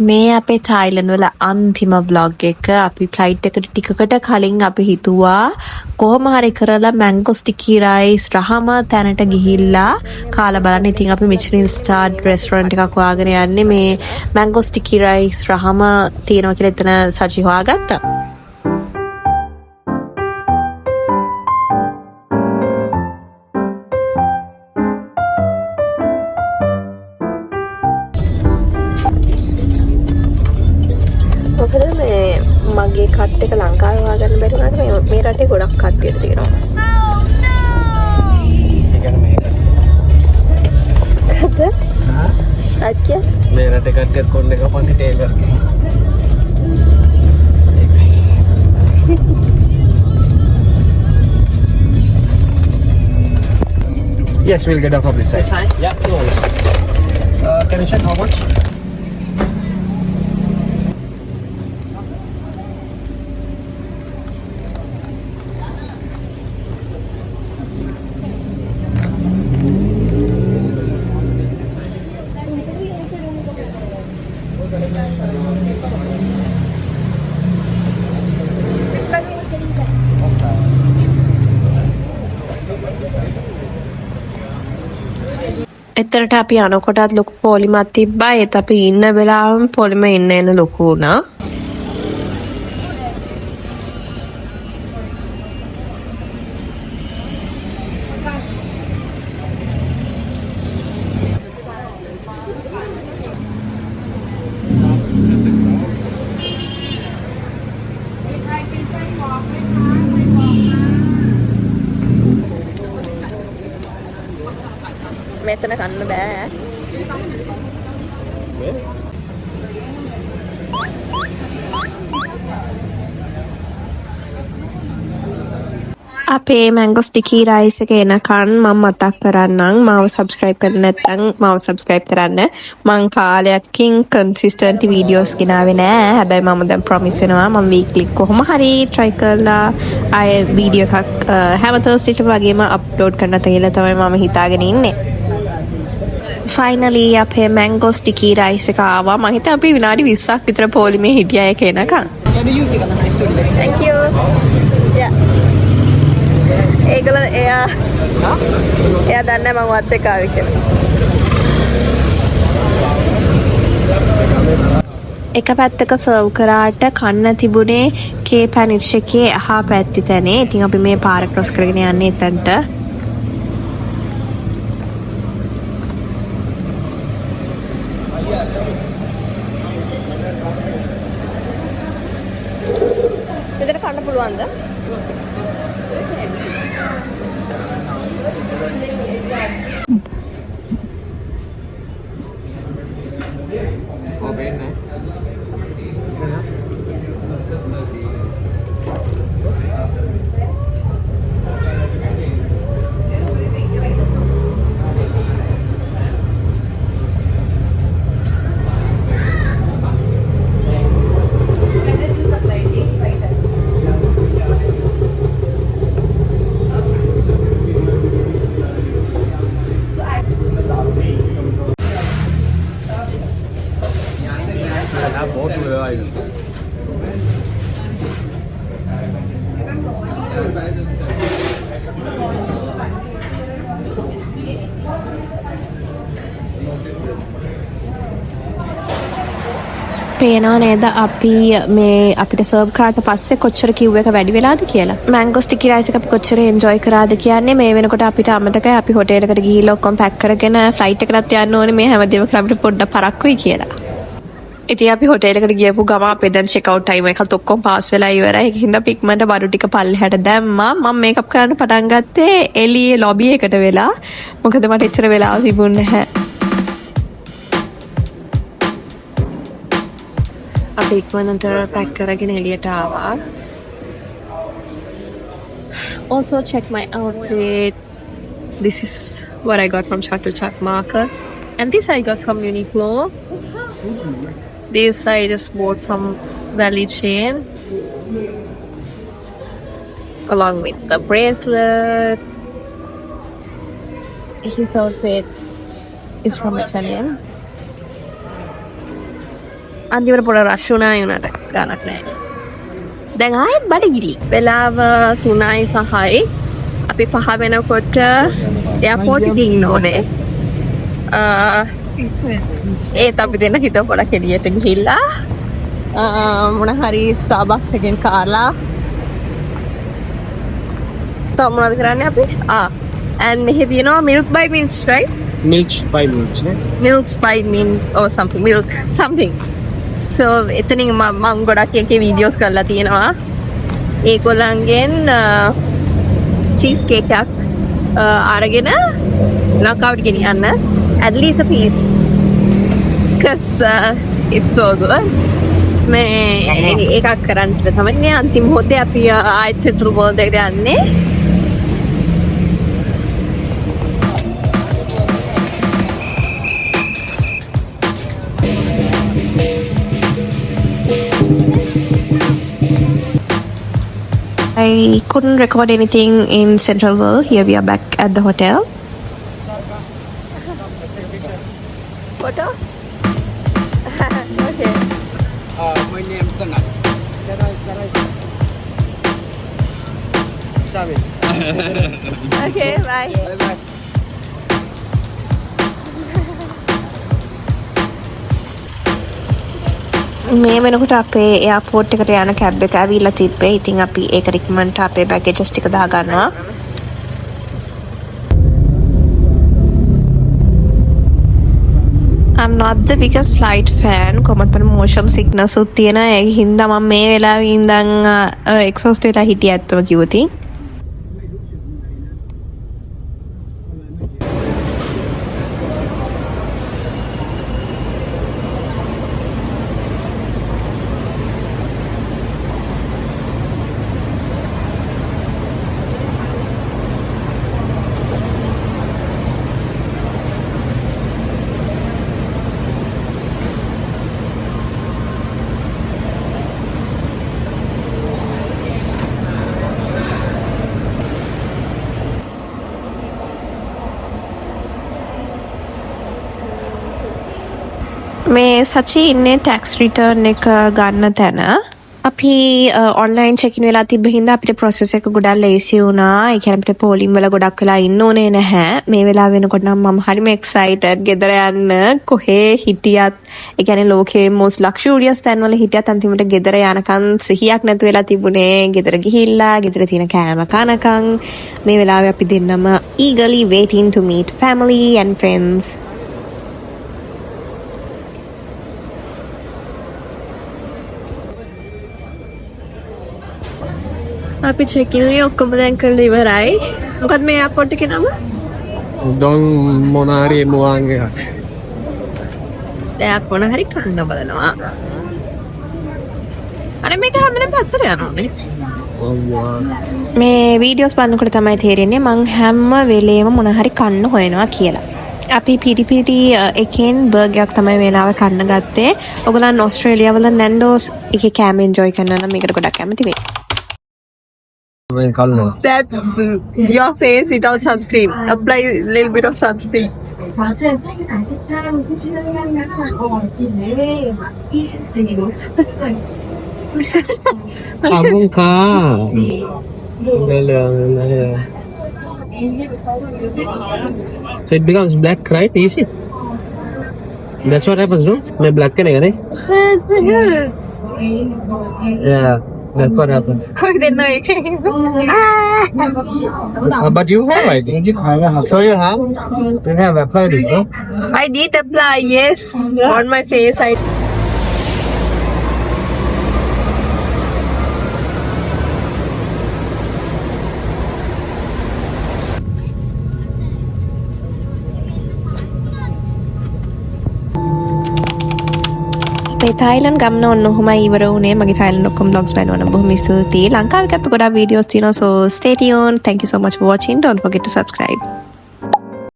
මේ අපේ තායිලන්ඩ් වල අන්තිම vlog එක අපි ෆ්ලයිට් එකට ටිකකට කලින් අපි හිතුවා කොහොම හරි කරලා මැංගෝ ස්ටිකි රයිස් රහම තැනට ගිහිල්ලා කාලා බලන්න. ඉතින් අපි මිෂලින් ස්ටාර්ඩ් රෙස්ටොරන්ට් එකක් හොයාගෙන යන්නේ. මේ මැංගෝ ස්ටිකි රයිස් රහම තියෙනවා කියලා එතන සජි හොයාගත්තා. මගේ කට් එක ලංකාවේ හොයාගන්න බැරි වුණාට මේ රටේ ගොඩක් කට්ටියට තියෙනවා. अच्छा मेरा टिकट कर खोलने का पानी Taylor Yes, we'll get off of this side. This side? Yeah, no worries. Can you check how much? එතරට අපි යනකොටත් ලොකු පොලිමක් තිබ්බා. ඒත් අපි ඉන්න වෙලාවම පොලිම එන්න ලොකු වුණා. මෙතන කන්න බෑ. අපේ මැංගෝ ස්ටිකි රයිස් එක එනකන් මම මතක් කරන්නම් මාව සබ්ස්ක්‍රයිබ් කරලා නැත්නම් මාව සබ්ස්ක්‍රයිබ් කරන්න. මං කාලයකින් කන්සිස්ටන්ට් වීඩියෝස් ගෙනාවේ නෑ. හැබැයි මම දැන් ප්‍රොමිස් වෙනවා මම වීක්ලි කොහොම හරි try කරලා ආය වීඩියෝ එකක් හැම තර්ස්ඩේට වගේම අප්ලෝඩ් කරන්න කියලා තමයි මම හිතාගෙන ඉන්නේ. ෆයිනලි අපේ මැංගෝ ස්ටිකි රයිස් එක ආවා. මම හිතා අපි විනාඩි 20ක් විතර පොලිමේ හිටියා ඒක එනකන්. Thank you. Yeah. ඒගොල්ලෝ එයා දන්නේ මම වත් එක ආවේ කියලා. එක පැත්තක සර්ව් කරාට කන්න තිබුණේ කේ පැනිෂ් එකේ අහා පැත්ති තැනේ. ඉතින් අපි මේ පාර ක්‍රොස් කරගෙන යන්නේ එතනට. මෙතන කන්න පුළුවන්ද? Oh, Ben, no? පේනවා නේද අපි මේ අපිට සර්ව් කරාට පස්සේ කොච්චර කිව් එක වැඩි වෙලාද කියලා. මැංගෝ ස්ටිකි රයිස් එක අපි කොච්චර එන්ජොයි කරාද කියන්නේ මේ වෙනකොට අපිට අමතකයි අපි හොටෙලකට ගිහිල්ලා ඔක්කොම පැක් කරගෙන ෆ්ලයිට් එකකට යන්න ඕනේ මේ හැමදේම කරලා අපිට පොඩ්ඩක් පරක්කුයි කියලා. ඉතින් අපි හොටෙලකට ගියපු ගම අපේ දැන් චෙක් අවුට් ටයිම් එකත් ඔක්කොම පාස් වෙලා ඉවරයි. ඒක හින්දා අපි ඉක්මනට බඩු ටික පල්ලෙහාට දැම්මා. මම මේකප් කරන්න පටන් ගත්තේ එළියේ ලොබි එකට වෙලා. මොකද මට එච්චර වෙලාව තිබුණේ නැහැ. අපි ඉක්මනට පැක් කරගෙන එළියට ආවා. Also check my outfit. This is what I got from Chatuchak Market. And this I got from Uniqlo. This I just bought from Valley Chain. Along with the bracelet. His outfit is from H&M. අන්තිමට පොඩ rush වුණා ඒ උනාට ගානක් නැහැ. දැන් ආයෙත් බඩගිනි. වෙලාව 3:05යි. අපි 5 වෙනකොට එයාපෝට් එකේ ඉන්න ඕනේ. ඒත් අපි දෙන්න හිත පොඩක් එළියට ගිහිල්ලා මොන හරි ස්ටාර්බක්ස් එකෙන් කාලා තව මොනවද කරන්නේ අපි? and මෙහෙ තියෙනවා milk by mints, right? Milk by milk, ne? Milk by mint or something, milk something. So එතනින් මම ගොඩක් එකේ වීඩියෝස් කරලා තියෙනවා. ඒගොල්ලන්ගෙන් චීස් කේක් එකක් අරගෙන knockout ගෙනියන්න at least a piece because it's so good. මේ එකක් කරන්න තමයි අන්තිම මොහොතේ අපි ආයෙත් Central World එකට යන්නේ. I couldn't record anything in Central World. Here we are back at the hotel. Photo? Okay. My name is Kanat. Shamil. Okay, bye. Bye-bye. මේ වෙනකොට අපේ එයාපෝට් එකට යන කැබ් එක ඇවිල්ලා තිබ්බේ. ඉතින් අපි ඒක රිකමන්ඩ් අපේ බෑගේජස් ටික දාගන්නවා. I'm not the biggest flight fan. කොහොමද මට motion sickness උත් තියෙනවා. ඒ හින්දා මම මේ වෙලාවේ ඉඳන් exhaust වෙලා හිටිය ඇත්තම කිව්වොත්. මේ සචි ඉන්නේ ටැක්ස් රිටර්න් එක ගන්න තැන. අපි ඔන්ලයින් චෙක් ඉන් වෙලා තිබ්බ හින්දා අපිට process එක ගොඩක් ලේසි වුණා. ඒ කියන්නේ අපිට පෝලිං වල ගොඩක් වෙලා ඉන්න ඕනේ නැහැ. මේ වෙලාව වෙනකොට නම් මම හරිම excited ගෙදර යන්න. කොහේ හිටියත් ඒ කියන්නේ ලෝකේ most luxurious තැන්වල හිටියත් අන්තිමට ගෙදර යනකන් සිහියක් නැතු වෙලා තිබුණේ. ගෙදර ගිහිල්ලා ගෙදර තියෙන කෑම කනකන් මේ වෙලාවේ අපි දෙන්නම eagerly waiting to meet family and friends. අපි check in ඔක්කොම දැන් කරලා ඉවරයි. මොකද මේ එයාපෝට් එකේ නම? Don Monari Muanga. දැන් මොන හරි කන්න බලනවා. අනේ මේක හැමදේම පැත්තට යනවානේ. මේ වීඩියෝස් බලනකොට තමයි තේරෙන්නේ මං හැම වෙලේම මොන හරි කන්න හොයනවා කියලා. අපි පිටිපිටි එකෙන් බර්ගර් එකක් තමයි වෙලාව කන්න ගත්තේ. ඔයගොල්ලන් ඕස්ට්‍රේලියාව වල නැන්ඩෝස් එකේ කෑම එන්ජොයි කරනවා නම් මේකට ගොඩක් කැමති වෙයි. That's your face without sunscreen. Apply a little bit of sunscreen. Abang ka. So it becomes black, right? Easy. That's what happens, no? My black can right? Yeah. That's what happens. But you have, I think. So you have? You have applied it, no? I did apply, yes, on my face. අපේ Thailand ගමන ඔන්න ඔහොමයි ඉවර වුණේ. මගේ Thailand ඔක්කොම vlogs බලනවා නම් බොහොම ස්තුතියි. ලංකාවේ ගත්ත ගොඩාක් වීඩියෝස් තියෙනවා. So stay tuned. Thank you so much for watching. Don't forget to subscribe.